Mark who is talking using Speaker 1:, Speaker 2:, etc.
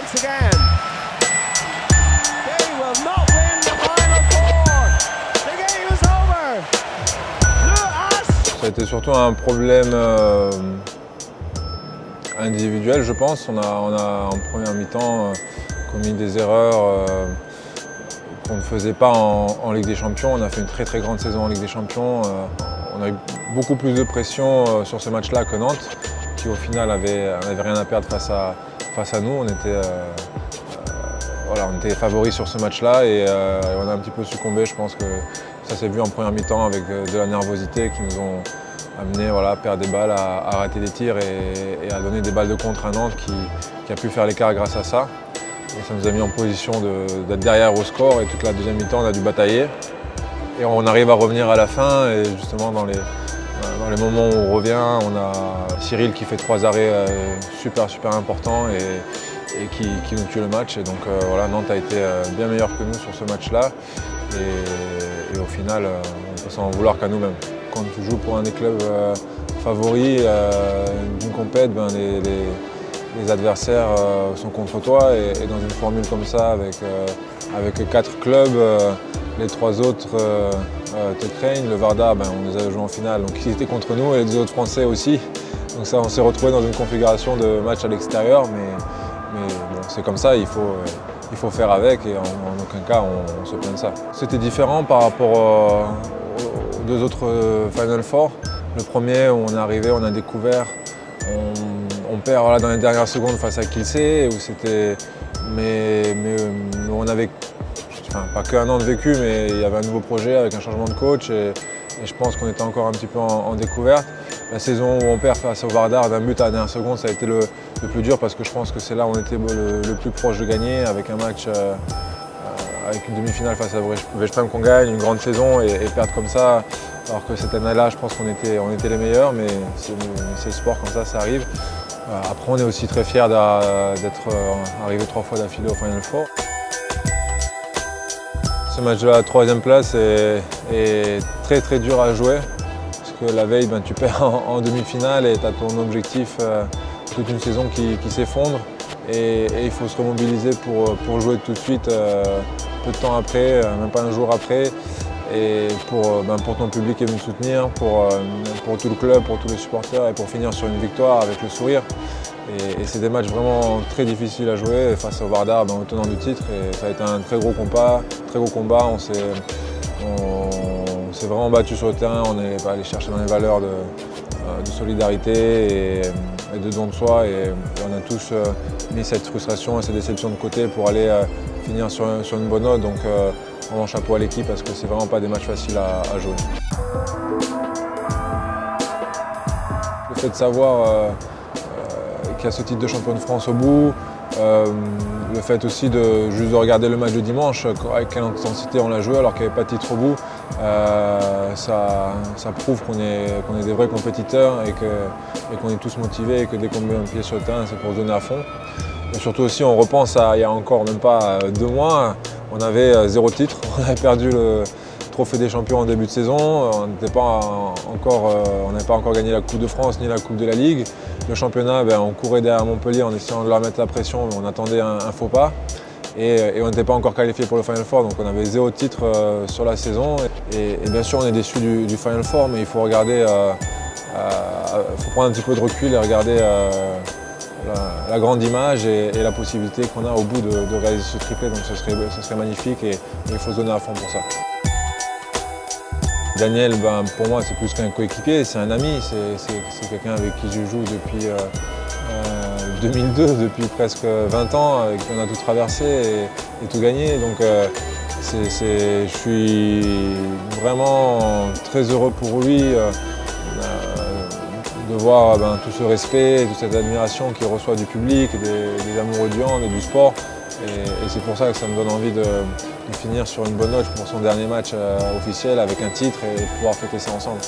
Speaker 1: once again. They will not win the Final Four. The game is over. Le As.
Speaker 2: Ça a été surtout un problème individuel, je pense. On a en première mi-temps commis des erreurs qu'on ne faisait pas en Ligue des Champions. On a fait une très grande saison en Ligue des Champions. On a eu beaucoup plus de pression sur ce match-là que Nantes, qui au final n'avait rien à perdre face à nous. On était favoris sur ce match-là et on a un petit peu succombé. Je pense que ça s'est vu en première mi-temps avec de la nervosité qui nous ont amené à perdre des balles, à rater des tirs et à donner des balles de contre à Nantes qui a pu faire l'écart grâce à ça. Et ça nous a mis en position d'être derrière au score et toute la deuxième mi-temps on a dû batailler. Et on arrive à revenir à la fin et justement dans les moments où on revient, on a Cyril qui fait 3 arrêts super importants et qui nous tue le match. Et donc Nantes a été bien meilleur que nous sur ce match-là et au final on peut s'en vouloir qu'à nous-mêmes. Quand tu joues pour un des clubs favoris d'une compète, les adversaires sont contre toi et dans une formule comme ça avec 4 clubs, les 3 autres te craignent. Le Varda, on les a joués en finale, donc ils étaient contre nous et les 2 autres Français aussi. Donc ça, on s'est retrouvés dans une configuration de match à l'extérieur, mais bon, c'est comme ça, il faut faire avec et en aucun cas on se plaint de ça. C'était différent par rapport aux 2 autres Final Four. Le premier, où on est arrivé, on a découvert, on perd dans les dernières secondes face à Kielce, mais on avait pas qu'un an de vécu, mais il y avait un nouveau projet avec un changement de coach et je pense qu'on était encore un petit peu en découverte. La saison où on perd face au Vardar d'un but à la dernière seconde, ça a été le plus dur parce que je pense que c'est là où on était le plus proche de gagner avec un match, avec une demi-finale face à Veszprém qu'on gagne, une grande saison et perdre comme ça. Alors que cette année-là, je pense qu'on était les meilleurs, mais c'est le sport, comme ça arrive. Après, on est aussi très fiers d'être arrivé 3 fois d'affilée au Final Four. Ce match de la 3e place est très dur à jouer, parce que la veille, tu perds en demi-finale et tu as ton objectif toute une saison qui s'effondre. Et il faut se remobiliser pour jouer tout de suite, peu de temps après, même pas un jour après. Et pour ton public qui est venu te soutenir, pour tout le club, pour tous les supporters et pour finir sur une victoire avec le sourire. Et c'est des matchs vraiment très difficiles à jouer face au Vardar, au tenant du titre. Et ça a été un très gros combat. On s'est vraiment battu sur le terrain, on est allé chercher dans les valeurs de solidarité et de don de soi. Et on a tous mis cette frustration et cette déception de côté pour aller finir sur une bonne note. Donc, vraiment chapeau à l'équipe parce que c'est vraiment pas des matchs faciles à jouer. Le fait de savoir qu'il y a ce titre de champion de France au bout, le fait aussi juste de regarder le match de dimanche, avec quelle intensité on l'a joué alors qu'il n'y avait pas de titre au bout, ça prouve qu'on est des vrais compétiteurs et qu'on est tous motivés et que dès qu'on met un pied sur le terrain, c'est pour se donner à fond. Et surtout aussi, on repense à il y a encore même pas 2 mois, on avait 0 titre, on avait perdu le trophée des champions en début de saison, on n'avait pas encore gagné la Coupe de France ni la Coupe de la Ligue. Le championnat, on courait derrière Montpellier en essayant de leur mettre la pression, mais on attendait un faux pas. Et on n'était pas encore qualifié pour le Final Four, donc on avait 0 titre sur la saison. Et bien sûr, on est déçu du Final Four, mais il faut regarder, faut prendre un petit peu de recul et regarder la grande image et la possibilité qu'on a au bout de réaliser ce triplé. Donc ce serait magnifique et il faut se donner à fond pour ça. Daniel, pour moi, c'est plus qu'un coéquipier, c'est un ami, c'est quelqu'un avec qui je joue depuis 2002, depuis presque 20 ans, avec qui on a tout traversé et tout gagné. Donc je suis vraiment très heureux pour lui de voir tout ce respect, toute cette admiration qu'il reçoit du public, des amoureux du hand et du sport. Et c'est pour ça que ça me donne envie de finir sur une bonne note pour son dernier match officiel avec un titre et pouvoir fêter ça ensemble.